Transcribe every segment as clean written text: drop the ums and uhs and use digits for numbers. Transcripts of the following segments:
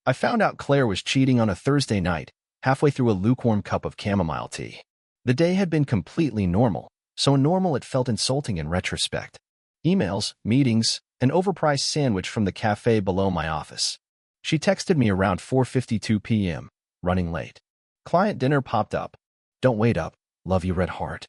I found out Claire was cheating on a Thursday night, halfway through a lukewarm cup of chamomile tea. The day had been completely normal, so normal it felt insulting in retrospect. Emails, meetings, an overpriced sandwich from the cafe below my office. She texted me around 4:52 p.m., running late. Client dinner popped up. Don't wait up, love you, red heart.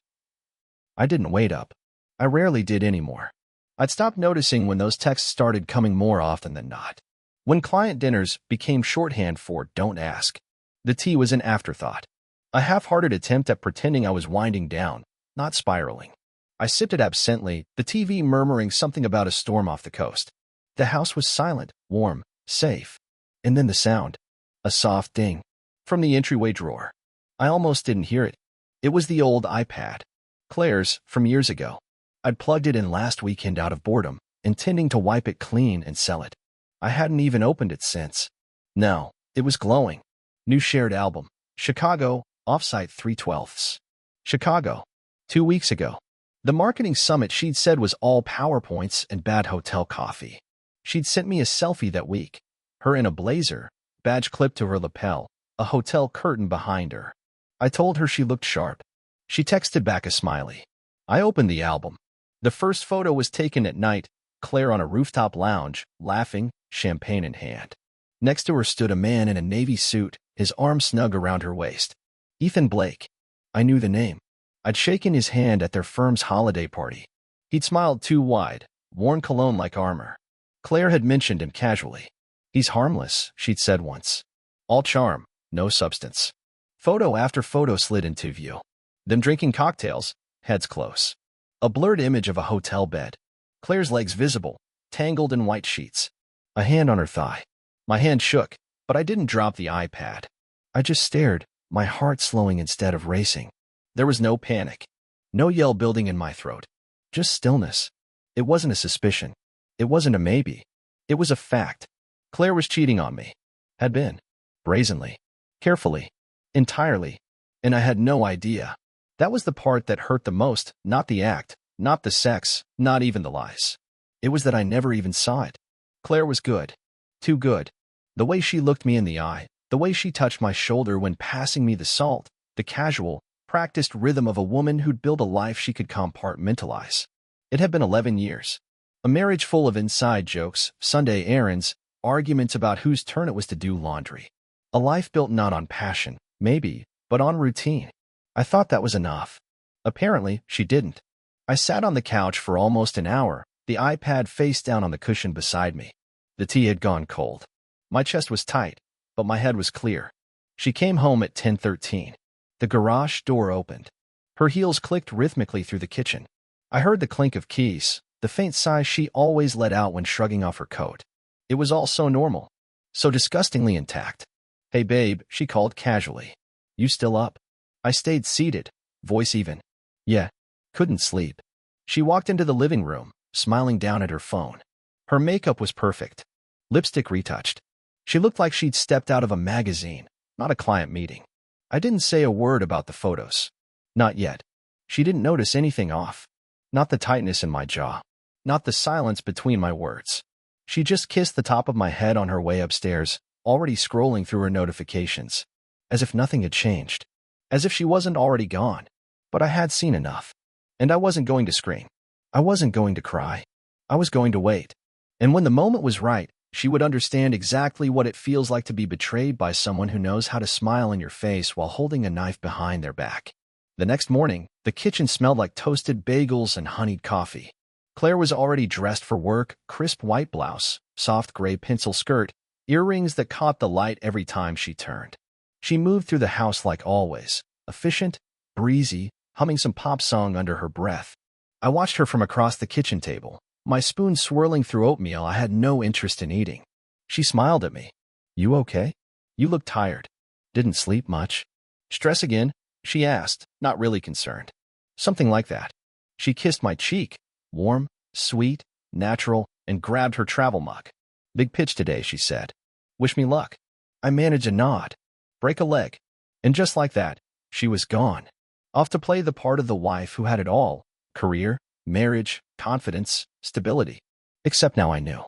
I didn't wait up. I rarely did anymore. I'd stopped noticing when those texts started coming more often than not. When client dinners became shorthand for don't ask, the tea was an afterthought. A half-hearted attempt at pretending I was winding down, not spiraling. I sipped it absently, the TV murmuring something about a storm off the coast. The house was silent, warm, safe. And then the sound. A soft ding. From the entryway drawer. I almost didn't hear it. It was the old iPad. Claire's, from years ago. I'd plugged it in last weekend out of boredom, intending to wipe it clean and sell it. I hadn't even opened it since. No, it was glowing. New shared album. Chicago, offsite 3/12. Chicago. 2 weeks ago. The marketing summit she'd said was all PowerPoints and bad hotel coffee. She'd sent me a selfie that week. Her in a blazer, badge clipped to her lapel, a hotel curtain behind her. I told her she looked sharp. She texted back a smiley. I opened the album. The first photo was taken at night, Claire on a rooftop lounge, laughing, champagne in hand. Next to her stood a man in a navy suit, his arms snug around her waist. Ethan Blake. I knew the name. I'd shaken his hand at their firm's holiday party. He'd smiled too wide, worn cologne like armor. Claire had mentioned him casually. He's harmless, she'd said once. All charm, no substance. Photo after photo slid into view. Them drinking cocktails, heads close. A blurred image of a hotel bed. Claire's legs visible, tangled in white sheets. A hand on her thigh. My hand shook, but I didn't drop the iPad. I just stared, my heart slowing instead of racing. There was no panic. No yell building in my throat. Just stillness. It wasn't a suspicion. It wasn't a maybe. It was a fact. Claire was cheating on me. Had been. Brazenly. Carefully. Entirely. And I had no idea. That was the part that hurt the most, not the act, not the sex, not even the lies. It was that I never even saw it. Claire was good. Too good. The way she looked me in the eye, the way she touched my shoulder when passing me the salt, the casual, practiced rhythm of a woman who'd built a life she could compartmentalize. It had been 11 years. A marriage full of inside jokes, Sunday errands, arguments about whose turn it was to do laundry. A life built not on passion, maybe, but on routine. I thought that was enough. Apparently, she didn't. I sat on the couch for almost an hour, the iPad face down on the cushion beside me. The tea had gone cold. My chest was tight, but my head was clear. She came home at 10:13. The garage door opened. Her heels clicked rhythmically through the kitchen. I heard the clink of keys, the faint sigh she always let out when shrugging off her coat. It was all so normal, so disgustingly intact. Hey babe, she called casually. You still up? I stayed seated, voice even. Yeah, couldn't sleep. She walked into the living room, smiling down at her phone. Her makeup was perfect. Lipstick retouched. She looked like she'd stepped out of a magazine, not a client meeting. I didn't say a word about the photos. Not yet. She didn't notice anything off. Not the tightness in my jaw. Not the silence between my words. She just kissed the top of my head on her way upstairs, already scrolling through her notifications. As if nothing had changed. As if she wasn't already gone. But I had seen enough. And I wasn't going to scream. I wasn't going to cry. I was going to wait. And when the moment was right, she would understand exactly what it feels like to be betrayed by someone who knows how to smile in your face while holding a knife behind their back. The next morning, the kitchen smelled like toasted bagels and honeyed coffee. Claire was already dressed for work, crisp white blouse, soft gray pencil skirt, earrings that caught the light every time she turned. She moved through the house like always, efficient, breezy, humming some pop song under her breath. I watched her from across the kitchen table, my spoon swirling through oatmeal I had no interest in eating. She smiled at me. You okay? You look tired. Didn't sleep much. Stress again? She asked, not really concerned. Something like that. She kissed my cheek, warm, sweet, natural, and grabbed her travel mug. Big pitch today, she said. Wish me luck. I managed a nod. Break a leg. And just like that, she was gone. Off to play the part of the wife who had it all. Career, marriage, confidence, stability. Except now I knew.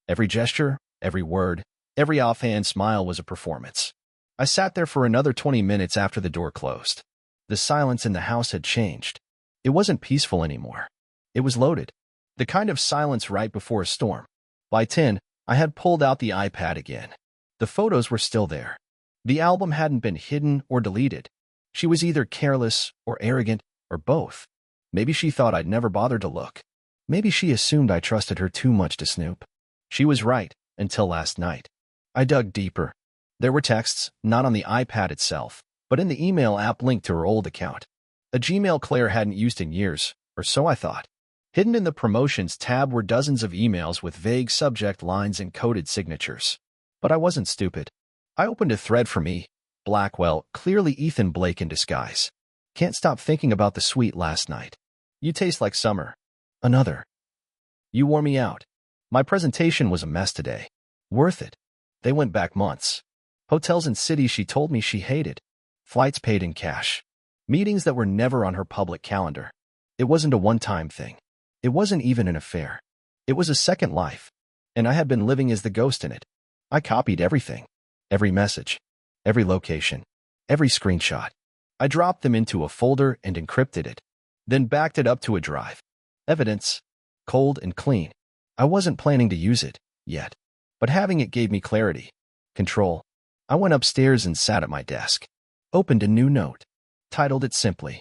Every gesture, every word, Every offhand smile was a performance. I sat there for another 20 minutes after the door closed. The silence in the house had changed. It wasn't peaceful anymore. It was loaded. The kind of silence right before a storm. By 10, I had pulled out the iPad again. The photos were still there. The album hadn't been hidden or deleted. She was either careless or arrogant or both. Maybe she thought I'd never bothered to look. Maybe she assumed I trusted her too much to snoop. She was right, until last night. I dug deeper. There were texts, not on the iPad itself, but in the email app linked to her old account. A Gmail Claire hadn't used in years, or so I thought. Hidden in the Promotions tab were dozens of emails with vague subject lines and coded signatures. But I wasn't stupid. I opened a thread for me. Blackwell, clearly Ethan Blake in disguise. Can't stop thinking about the sweet last night. You taste like summer. Another. You wore me out. My presentation was a mess today. Worth it. They went back months. Hotels and cities she told me she hated. Flights paid in cash. Meetings that were never on her public calendar. It wasn't a one-time thing. It wasn't even an affair. It was a second life. And I had been living as the ghost in it. I copied everything. Every message. Every location. Every screenshot. I dropped them into a folder and encrypted it. Then backed it up to a drive. Evidence. Cold and clean. I wasn't planning to use it, yet. But having it gave me clarity. Control. I went upstairs and sat at my desk. Opened a new note. Titled it simply.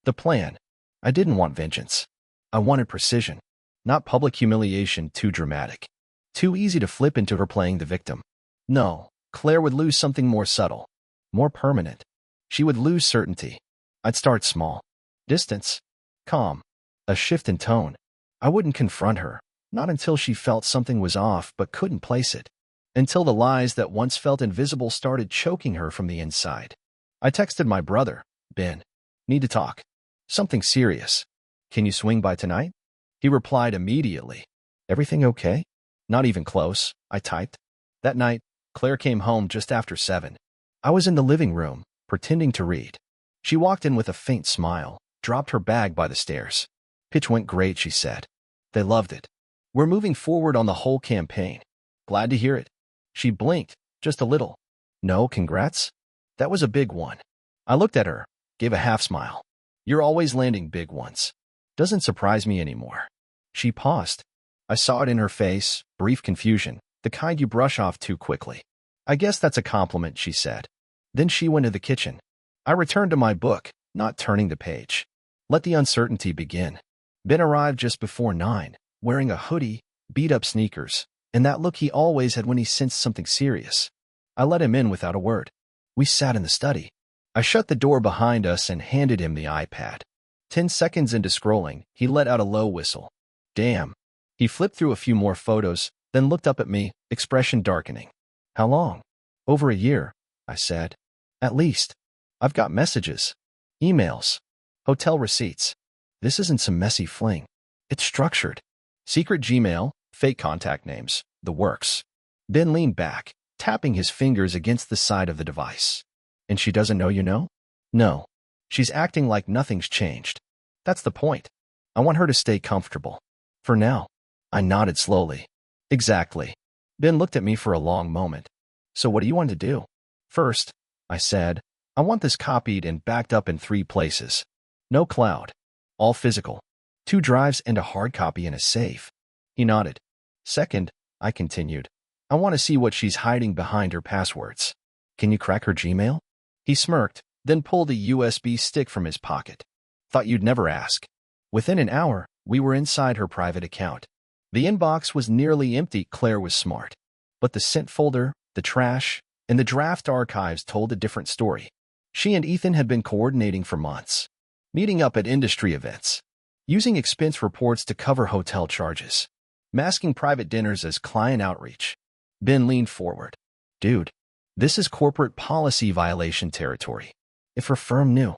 The plan. I didn't want vengeance. I wanted precision. Not public humiliation too dramatic. Too easy to flip into her playing the victim. No, Claire would lose something more subtle. More permanent. She would lose certainty. I'd start small. Distance. Calm. A shift in tone. I wouldn't confront her. Not until she felt something was off but couldn't place it. Until the lies that once felt invisible started choking her from the inside. I texted my brother, Ben. Need to talk. Something serious. Can you swing by tonight? He replied immediately. Everything okay? Not even close, I typed. That night, Claire came home just after 7. I was in the living room, pretending to read. She walked in with a faint smile, dropped her bag by the stairs. Pitch went great, she said. They loved it. We're moving forward on the whole campaign. Glad to hear it. She blinked, just a little. No, congrats? That was a big one. I looked at her, gave a half smile. You're always landing big ones. Doesn't surprise me anymore. She paused. I saw it in her face, brief confusion, the kind you brush off too quickly. I guess that's a compliment, she said. Then she went to the kitchen. I returned to my book, not turning the page. Let the uncertainty begin. Ben arrived just before 9, wearing a hoodie, beat-up sneakers, and that look he always had when he sensed something serious. I let him in without a word. We sat in the study. I shut the door behind us and handed him the iPad. 10 seconds into scrolling, he let out a low whistle. Damn. He flipped through a few more photos, then looked up at me, expression darkening. How long? Over a year, I said. At least. I've got messages. Emails. Hotel receipts. This isn't some messy fling. It's structured. Secret Gmail, fake contact names, the works. Ben leaned back, tapping his fingers against the side of the device. And she doesn't know you know? No. She's acting like nothing's changed. That's the point. I want her to stay comfortable. For now. I nodded slowly. Exactly. Ben looked at me for a long moment. So what do you want to do? First, I said, I want this copied and backed up in 3 places. No cloud. All physical. 2 drives and a hard copy in a safe. He nodded. Second, I continued, I want to see what she's hiding behind her passwords. Can you crack her Gmail? He smirked, then pulled a USB stick from his pocket. Thought you'd never ask. Within an hour, we were inside her private account. The inbox was nearly empty. Claire was smart. But the sent folder, the trash, and the draft archives told a different story. She and Ethan had been coordinating for months. Meeting up at industry events. Using expense reports to cover hotel charges. Masking private dinners as client outreach. Ben leaned forward. Dude, this is corporate policy violation territory. If her firm knew.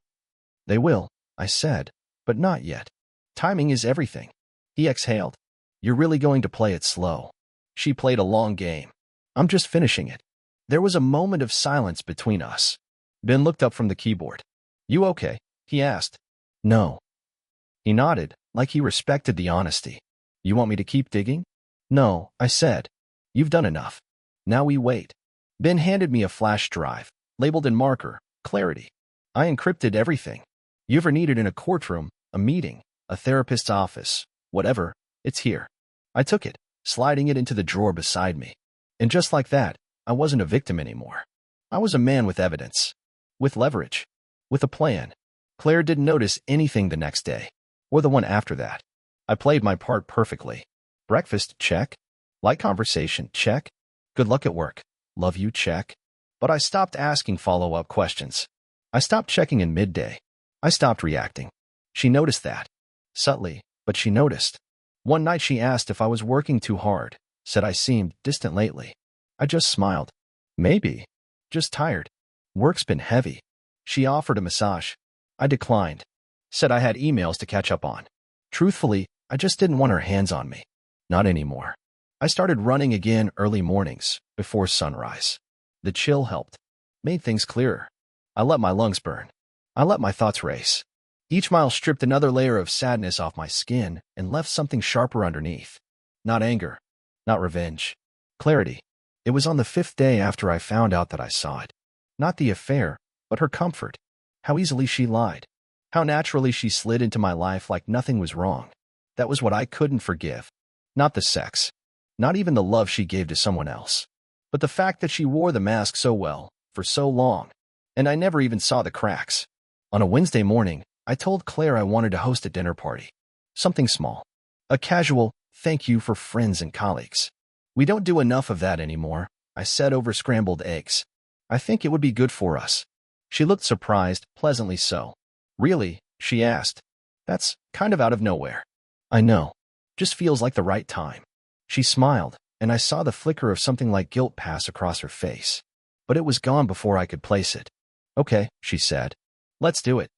They will, I said, but not yet. Timing is everything. He exhaled. You're really going to play it slow. She played a long game. I'm just finishing it. There was a moment of silence between us. Ben looked up from the keyboard. You okay? He asked. No. He nodded, like he respected the honesty. You want me to keep digging? No, I said. You've done enough. Now we wait. Ben handed me a flash drive, labeled in marker, clarity. I encrypted everything. You ever need it in a courtroom, a meeting, a therapist's office, whatever, it's here. I took it, sliding it into the drawer beside me. And just like that, I wasn't a victim anymore. I was a man with evidence. With leverage. With a plan. Claire didn't notice anything the next day. Or the one after that. I played my part perfectly. Breakfast, check. Light conversation, check. Good luck at work. Love you, check. But I stopped asking follow-up questions. I stopped checking in midday. I stopped reacting. She noticed that. Subtly, but she noticed. One night she asked if I was working too hard, said I seemed distant lately. I just smiled. Maybe. Just tired. Work's been heavy. She offered a massage. I declined. Said I had emails to catch up on. Truthfully, I just didn't want her hands on me. Not anymore. I started running again early mornings, before sunrise. The chill helped. Made things clearer. I let my lungs burn. I let my thoughts race. Each mile stripped another layer of sadness off my skin and left something sharper underneath. Not anger. Not revenge. Clarity. It was on the 5th day after I found out that I saw it. Not the affair, but her comfort. How easily she lied. How naturally she slid into my life like nothing was wrong. That was what I couldn't forgive. Not the sex. Not even the love she gave to someone else. But the fact that she wore the mask so well, for so long. And I never even saw the cracks. On a Wednesday morning, I told Claire I wanted to host a dinner party. Something small. A casual, thank you for friends and colleagues. We don't do enough of that anymore, I said over scrambled eggs. I think it would be good for us. She looked surprised, pleasantly so. Really? She asked. That's kind of out of nowhere. I know. Just feels like the right time. She smiled, and I saw the flicker of something like guilt pass across her face. But it was gone before I could place it. Okay, she said. Let's do it.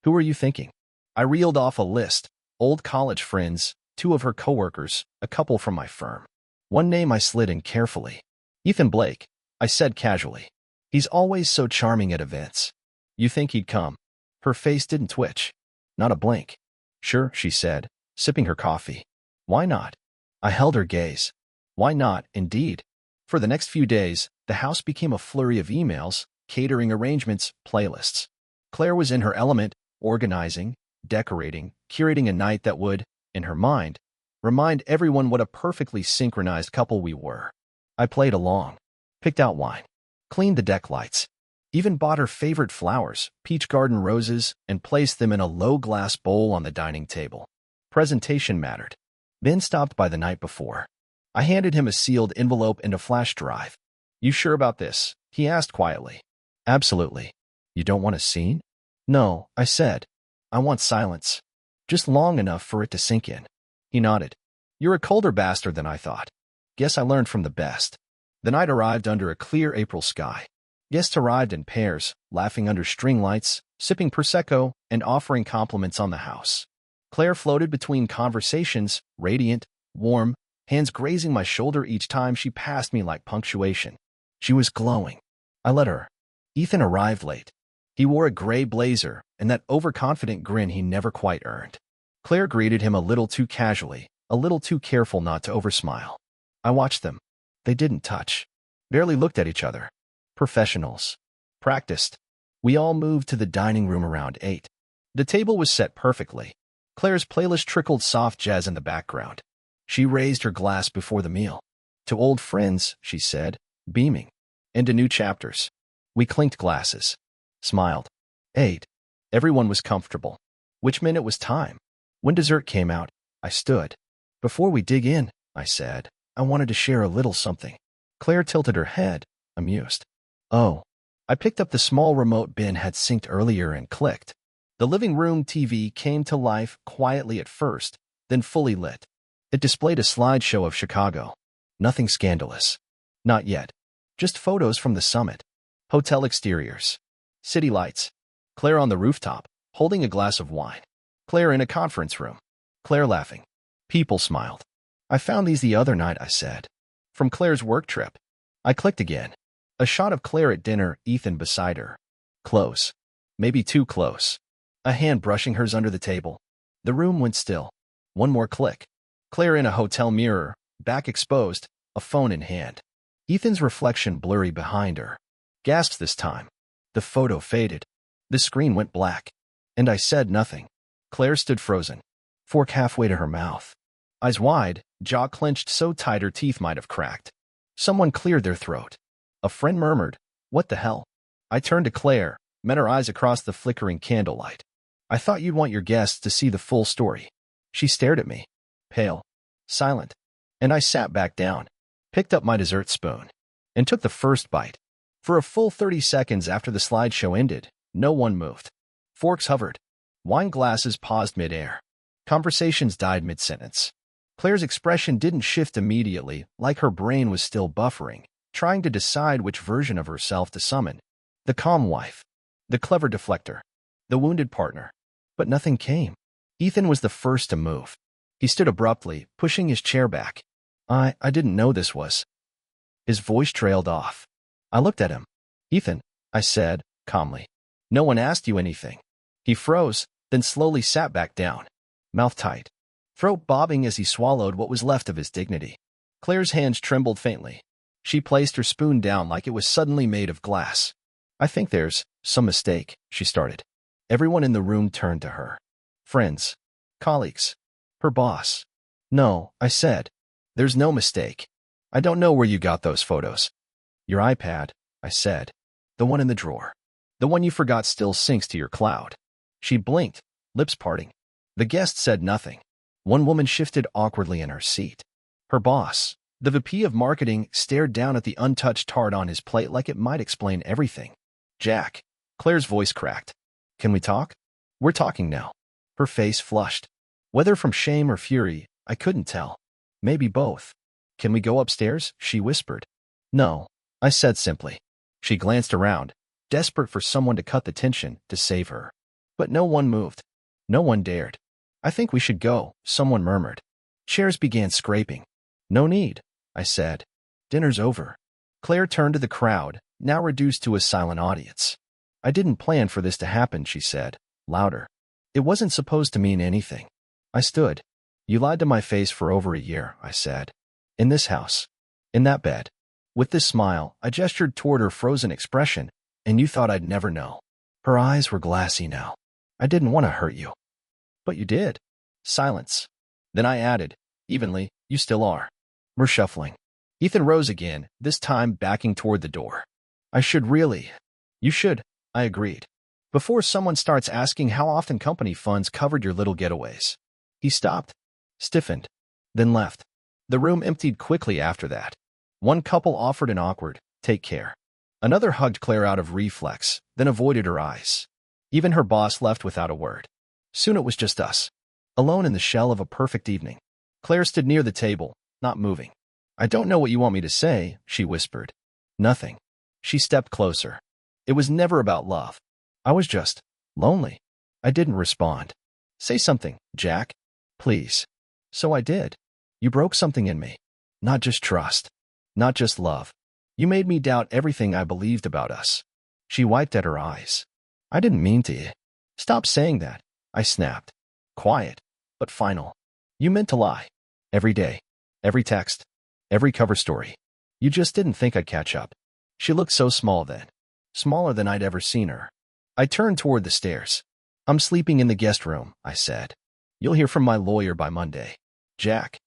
Who are you thinking? I reeled off a list. Old college friends, 2 of her coworkers, a couple from my firm. One name I slid in carefully. Ethan Blake, I said casually. He's always so charming at events. You think he'd come? Her face didn't twitch. Not a blink. Sure, she said, sipping her coffee. Why not? I held her gaze. Why not, indeed? For the next few days, the house became a flurry of emails, catering arrangements, playlists. Claire was in her element, organizing, decorating, curating a night that would, in her mind, remind everyone what a perfectly synchronized couple we were. I played along, picked out wine, cleaned the deck lights, even bought her favorite flowers, peach garden roses, and placed them in a low glass bowl on the dining table. Presentation mattered. Ben stopped by the night before. I handed him a sealed envelope and a flash drive. You sure about this? He asked quietly. Absolutely. You don't want a scene? No, I said. I want silence. Just long enough for it to sink in. He nodded. You're a colder bastard than I thought. Guess I learned from the best. The night arrived under a clear April sky. Guests arrived in pairs, laughing under string lights, sipping Prosecco, and offering compliments on the house. Claire floated between conversations, radiant, warm, hands grazing my shoulder each time she passed me like punctuation. She was glowing. I let her. Ethan arrived late. He wore a gray blazer and that overconfident grin he never quite earned. Claire greeted him a little too casually, a little too careful not to oversmile. I watched them. They didn't touch. Barely looked at each other. Professionals. Practiced. We all moved to the dining room around 8. The table was set perfectly. Claire's playlist trickled soft jazz in the background. She raised her glass before the meal. To old friends, she said, beaming. Into new chapters. We clinked glasses. Smiled. Ate. Everyone was comfortable. Which meant it was time. When dessert came out, I stood. Before we dig in, I said, I wanted to share a little something. Claire tilted her head, amused. Oh. I picked up the small remote Ben had synced earlier and clicked. The living room TV came to life quietly at first, then fully lit. It displayed a slideshow of Chicago. Nothing scandalous. Not yet. Just photos from the summit. Hotel exteriors. City lights. Claire on the rooftop, holding a glass of wine. Claire in a conference room. Claire laughing. People smiled. I found these the other night, I said. From Claire's work trip. I clicked again. A shot of Claire at dinner, Ethan beside her. Close. Maybe too close. A hand brushing hers under the table. The room went still. One more click. Claire in a hotel mirror, back exposed, a phone in hand. Ethan's reflection blurry behind her. Gasped this time. The photo faded. The screen went black. And I said nothing. Claire stood frozen, fork halfway to her mouth. Eyes wide, jaw clenched so tight her teeth might have cracked. Someone cleared their throat. A friend murmured, "What the hell?" I turned to Claire, met her eyes across the flickering candlelight. "I thought you'd want your guests to see the full story." She stared at me, pale, silent, and I sat back down, picked up my dessert spoon, and took the first bite. For a full 30 seconds after the slideshow ended, no one moved. Forks hovered. Wine glasses paused mid-air. Conversations died mid-sentence. Claire's expression didn't shift immediately, like her brain was still buffering, trying to decide which version of herself to summon. The calm wife, the clever deflector, the wounded partner. But nothing came. Ethan was the first to move. He stood abruptly, pushing his chair back. I didn't know this was. His voice trailed off. I looked at him. "Ethan," I said, calmly. "No one asked you anything." He froze, then slowly sat back down, mouth tight, throat bobbing as he swallowed what was left of his dignity. Claire's hands trembled faintly. She placed her spoon down like it was suddenly made of glass. "I think there's some mistake," she started. Everyone in the room turned to her. Friends, colleagues, her boss. "No," I said. "There's no mistake. I don't know where you got those photos." "Your iPad," I said. "The one in the drawer. The one you forgot still syncs to your cloud." She blinked, lips parting. The guest said nothing. One woman shifted awkwardly in her seat. Her boss, the VP of marketing, stared down at the untouched tart on his plate like it might explain everything. "Jack," Claire's voice cracked. "Can we talk?" "We're talking now." Her face flushed. Whether from shame or fury, I couldn't tell. Maybe both. "Can we go upstairs?" she whispered. "No," I said simply. She glanced around, desperate for someone to cut the tension, to save her. But no one moved. No one dared. "I think we should go," someone murmured. Chairs began scraping. "No need," I said. "Dinner's over." Claire turned to the crowd, now reduced to a silent audience. "I didn't plan for this to happen," she said, louder. "It wasn't supposed to mean anything." I stood. "You lied to my face for over a year," I said. "In this house. In that bed." With this smile, I gestured toward her frozen expression, "And you thought I'd never know." Her eyes were glassy now. "I didn't want to hurt you." "But you did." Silence. Then I added, evenly, "You still are." We're shuffling. Ethan rose again, this time backing toward the door. "I should really." "You should," I agreed. "Before someone starts asking how often company funds covered your little getaways." He stopped, stiffened, then left. The room emptied quickly after that. One couple offered an awkward, "Take care." Another hugged Claire out of reflex, then avoided her eyes. Even her boss left without a word. Soon it was just us, alone in the shell of a perfect evening. Claire stood near the table, not moving. "I don't know what you want me to say," she whispered. "Nothing." She stepped closer. "It was never about love. I was just lonely." I didn't respond. "Say something, Jack. Please." So I did. "You broke something in me. Not just trust. Not just love. You made me doubt everything I believed about us." She wiped at her eyes. "I didn't mean to." "Stop saying that," I snapped. Quiet, but final. "You meant to lie. Every day. Every text. Every cover story. You just didn't think I'd catch up." She looked so small then. Smaller than I'd ever seen her. I turned toward the stairs. "I'm sleeping in the guest room," I said. "You'll hear from my lawyer by Monday. Jack."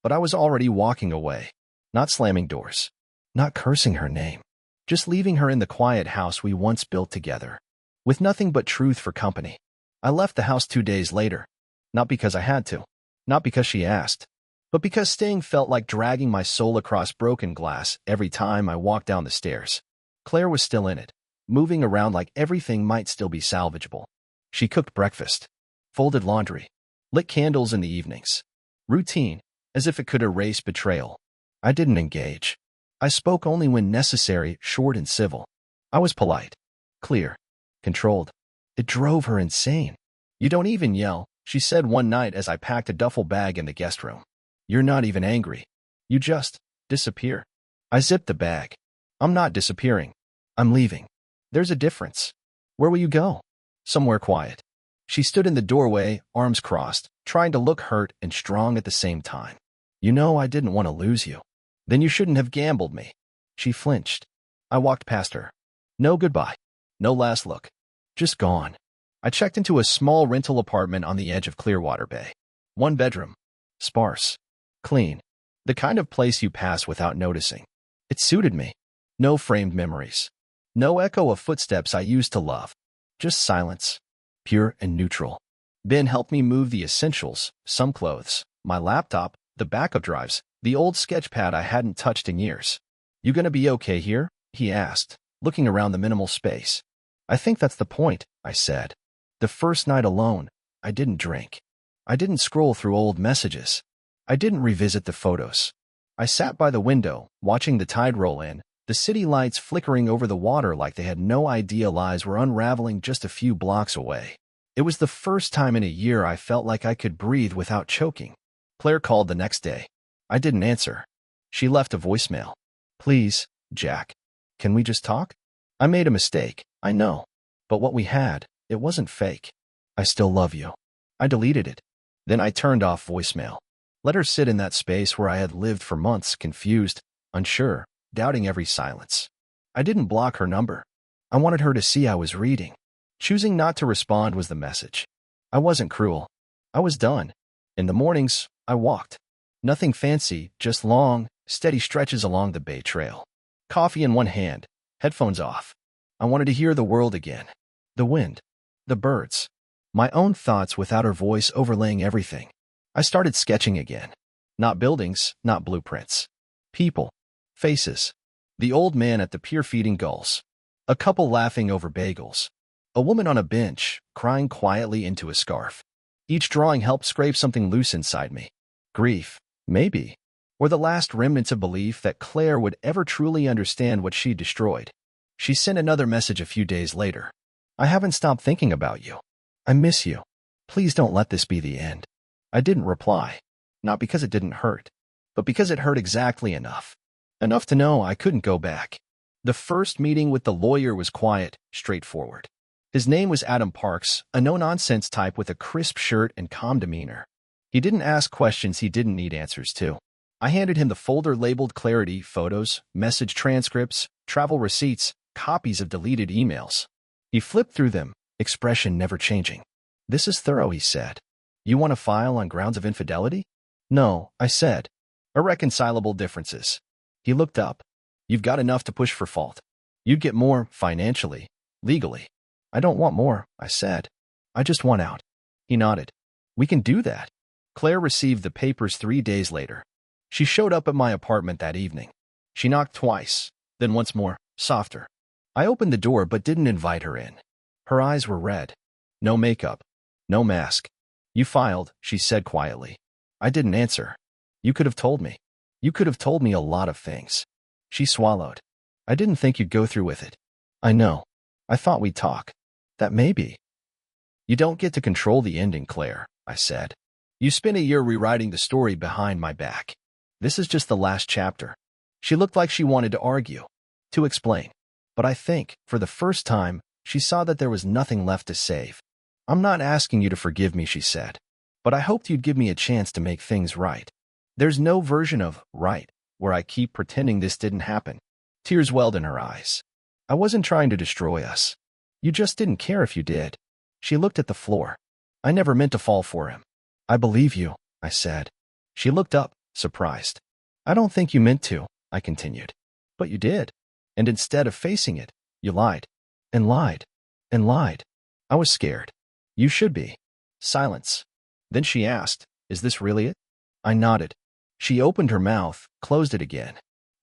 But I was already walking away. Not slamming doors. Not cursing her name. Just leaving her in the quiet house we once built together. With nothing but truth for company. I left the house 2 days later. Not because I had to. Not because she asked. But because staying felt like dragging my soul across broken glass every time I walked down the stairs. Claire was still in it, moving around like everything might still be salvageable. She cooked breakfast. Folded laundry. Lit candles in the evenings. Routine, as if it could erase betrayal. I didn't engage. I spoke only when necessary, short and civil. I was polite, clear, controlled. It drove her insane. "You don't even yell," she said one night as I packed a duffel bag in the guest room. "You're not even angry. You just disappear." I zipped the bag. "I'm not disappearing. I'm leaving." "There's a difference." "Where will you go?" "Somewhere quiet." She stood in the doorway, arms crossed, trying to look hurt and strong at the same time. "You know I didn't want to lose you." Then you shouldn't have gambled me. She flinched. I walked past her. No goodbye. No last look. Just gone. I checked into a small rental apartment on the edge of Clearwater Bay. 1 bedroom. Sparse. Clean. The kind of place you pass without noticing. It suited me. No framed memories. No echo of footsteps I used to love. Just silence. Pure and neutral. Ben helped me move the essentials, some clothes, my laptop, the backup drives, the old sketch pad I hadn't touched in years. You gonna be okay here? He asked, looking around the minimal space. I think that's the point, I said. The first night alone, I didn't drink. I didn't scroll through old messages. I didn't revisit the photos. I sat by the window, watching the tide roll in, the city lights flickering over the water like they had no idea lives were unraveling just a few blocks away. It was the first time in a year I felt like I could breathe without choking. Claire called the next day. I didn't answer. She left a voicemail. Please, Jack. Can we just talk? I made a mistake, I know. But what we had, it wasn't fake. I still love you. I deleted it. Then I turned off voicemail. Let her sit in that space where I had lived for months, confused, unsure, doubting every silence. I didn't block her number. I wanted her to see I was reading. Choosing not to respond was the message. I wasn't cruel. I was done. In the mornings, I walked. Nothing fancy, just long, steady stretches along the Bay Trail. Coffee in one hand, headphones off. I wanted to hear the world again. The wind. The birds. My own thoughts without her voice overlaying everything. I started sketching again. Not buildings, not blueprints. People. Faces. The old man at the pier feeding gulls. A couple laughing over bagels. A woman on a bench, crying quietly into a scarf. Each drawing helped scrape something loose inside me. Grief, maybe. Or the last remnants of belief that Claire would ever truly understand what she'd destroyed. She sent another message a few days later. I haven't stopped thinking about you. I miss you. Please don't let this be the end. I didn't reply. Not because it didn't hurt, but because it hurt exactly enough. Enough to know I couldn't go back. The first meeting with the lawyer was quiet, straightforward. His name was Adam Parks, a no-nonsense type with a crisp shirt and calm demeanor. He didn't ask questions he didn't need answers to. I handed him the folder labeled Clarity, photos, message transcripts, travel receipts, copies of deleted emails. He flipped through them, expression never changing. This is thorough, he said. You want to file on grounds of infidelity? No, I said. Irreconcilable differences. He looked up. You've got enough to push for fault. You'd get more, financially, legally. I don't want more, I said. I just want out. He nodded. We can do that. Claire received the papers 3 days later. She showed up at my apartment that evening. She knocked twice, then once more, softer. I opened the door but didn't invite her in. Her eyes were red. No makeup. No mask. You filed, she said quietly. I didn't answer. You could have told me. You could have told me a lot of things. She swallowed. I didn't think you'd go through with it. I know. I thought we'd talk. That maybe. You don't get to control the ending, Claire, I said. You spent a year rewriting the story behind my back. This is just the last chapter. She looked like she wanted to argue, to explain. But I think, for the first time, she saw that there was nothing left to save. I'm not asking you to forgive me, she said. But I hoped you'd give me a chance to make things right. There's no version of right where I keep pretending this didn't happen. Tears welled in her eyes. I wasn't trying to destroy us. You just didn't care if you did. She looked at the floor. I never meant to fall for him. I believe you, I said. She looked up, surprised. I don't think you meant to, I continued. But you did. And instead of facing it, you lied. And lied. And lied. I was scared. You should be. Silence. Then she asked, is this really it? I nodded. She opened her mouth, closed it again.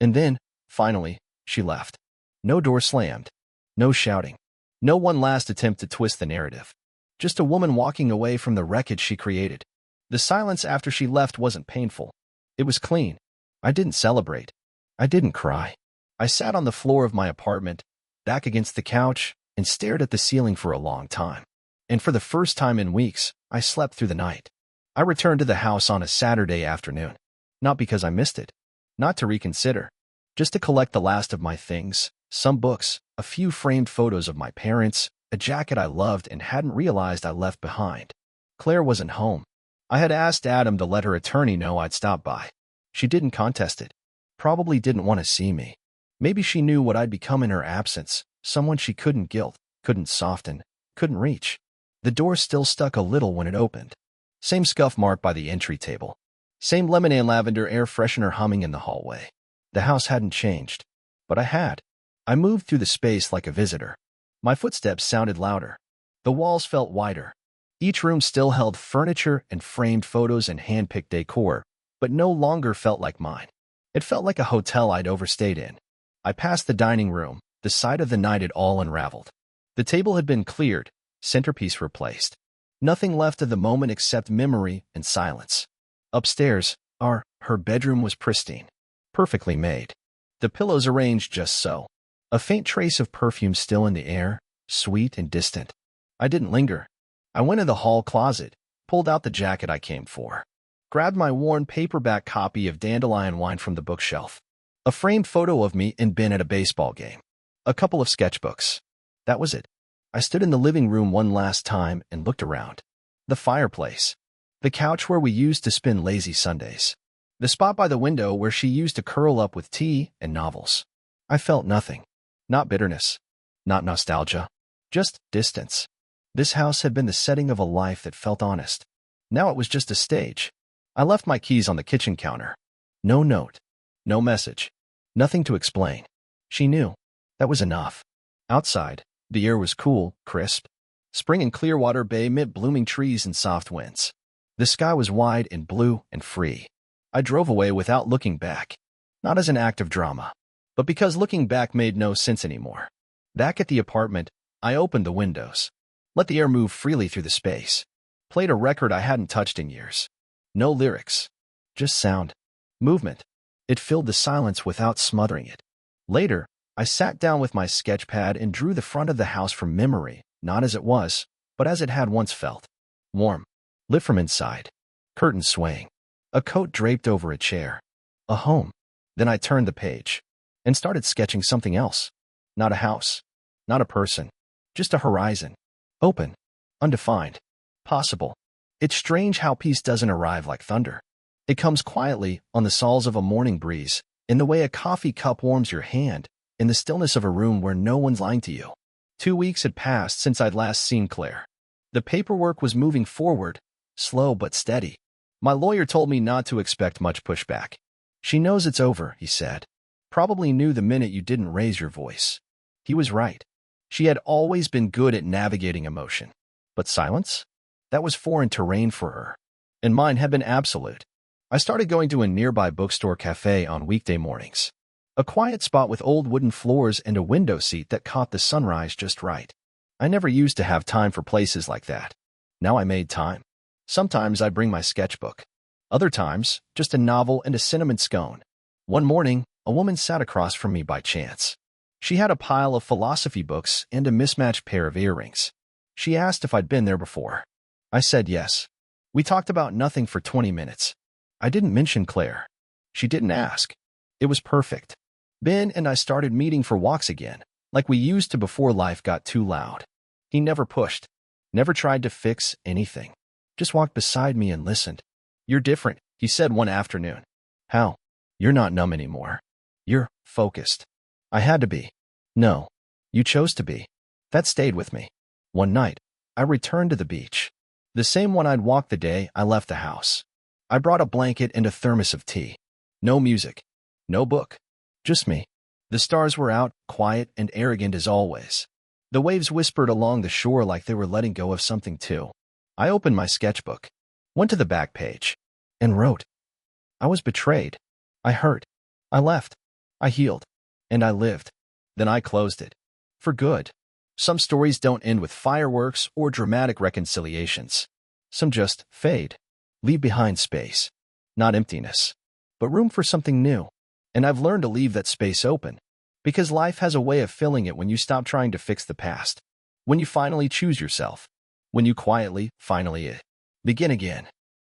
And then, finally, she left. No door slammed. No shouting. No one last attempt to twist the narrative. Just a woman walking away from the wreckage she created. The silence after she left wasn't painful. It was clean. I didn't celebrate. I didn't cry. I sat on the floor of my apartment, back against the couch, and stared at the ceiling for a long time. And for the first time in weeks, I slept through the night. I returned to the house on a Saturday afternoon. Not because I missed it. Not to reconsider. Just to collect the last of my things. Some books, a few framed photos of my parents, a jacket I loved and hadn't realized I left behind. Claire wasn't home. I had asked Adam to let her attorney know I'd stop by. She didn't contest it. probably didn't want to see me. Maybe she knew what I'd become in her absence, someone she couldn't guilt, couldn't soften, couldn't reach. The door still stuck a little when it opened. Same scuff mark by the entry table. Same lemon and lavender air freshener humming in the hallway. The house hadn't changed, but I had. I moved through the space like a visitor. My footsteps sounded louder. The walls felt wider. Each room still held furniture and framed photos and hand-picked decor, but no longer felt like mine. It felt like a hotel I'd overstayed in. I passed the dining room, the side of the night it all unraveled. The table had been cleared, centerpiece replaced. Nothing left of the moment except memory and silence. Upstairs, her bedroom was pristine, perfectly made. The pillows arranged just so. A faint trace of perfume still in the air, sweet and distant. I didn't linger. I went in the hall closet, pulled out the jacket I came for, grabbed my worn paperback copy of Dandelion Wine from the bookshelf, a framed photo of me and Ben at a baseball game, a couple of sketchbooks. That was it. I stood in the living room one last time and looked around. The fireplace. The couch where we used to spend lazy Sundays. The spot by the window where she used to curl up with tea and novels. I felt nothing. Not bitterness. Not nostalgia. Just distance. This house had been the setting of a life that felt honest. Now it was just a stage. I left my keys on the kitchen counter. No note. No message. Nothing to explain. She knew. That was enough. Outside, the air was cool, crisp. Spring in Clearwater Bay meant blooming trees and soft winds. The sky was wide and blue and free. I drove away without looking back. Not as an act of drama, but because looking back made no sense anymore. Back at the apartment, I opened the windows. Let the air move freely through the space. Played a record I hadn't touched in years. No lyrics. Just sound. Movement. It filled the silence without smothering it. Later, I sat down with my sketch pad and drew the front of the house from memory, not as it was, but as it had once felt. Warm. Lit from inside. Curtains swaying. A coat draped over a chair. A home. Then I turned the page and started sketching something else. Not a house. Not a person. Just a horizon. Open. Undefined. Possible. It's strange how peace doesn't arrive like thunder. It comes quietly, on the soles of a morning breeze, in the way a coffee cup warms your hand, in the stillness of a room where no one's lying to you. 2 weeks had passed since I'd last seen Claire. The paperwork was moving forward, slow but steady. My lawyer told me not to expect much pushback. She knows it's over, he said. Probably knew the minute you didn't raise your voice. He was right. She had always been good at navigating emotion. But silence? That was foreign terrain for her. And mine had been absolute. I started going to a nearby bookstore cafe on weekday mornings. A quiet spot with old wooden floors and a window seat that caught the sunrise just right. I never used to have time for places like that. Now I made time. Sometimes I'd bring my sketchbook. Other times, just a novel and a cinnamon scone. One morning, a woman sat across from me by chance. She had a pile of philosophy books and a mismatched pair of earrings. She asked if I'd been there before. I said yes. We talked about nothing for 20 minutes. I didn't mention Claire. She didn't ask. It was perfect. Ben and I started meeting for walks again, like we used to before life got too loud. He never pushed, never tried to fix anything. Just walked beside me and listened. You're different, he said one afternoon. How? You're not numb anymore. You're focused. I had to be. No, you chose to be. That stayed with me. One night, I returned to the beach. The same one I'd walked the day I left the house. I brought a blanket and a thermos of tea. No music. No book. Just me. The stars were out, quiet and arrogant as always. The waves whispered along the shore like they were letting go of something too. I opened my sketchbook, went to the back page, and wrote. I was betrayed. I hurt. I left. I healed. And I lived. Then I closed it. For good. Some stories don't end with fireworks or dramatic reconciliations. Some just fade. Leave behind space. Not emptiness, but room for something new. And I've learned to leave that space open. Because life has a way of filling it when you stop trying to fix the past. When you finally choose yourself. When you quietly, finally begin again.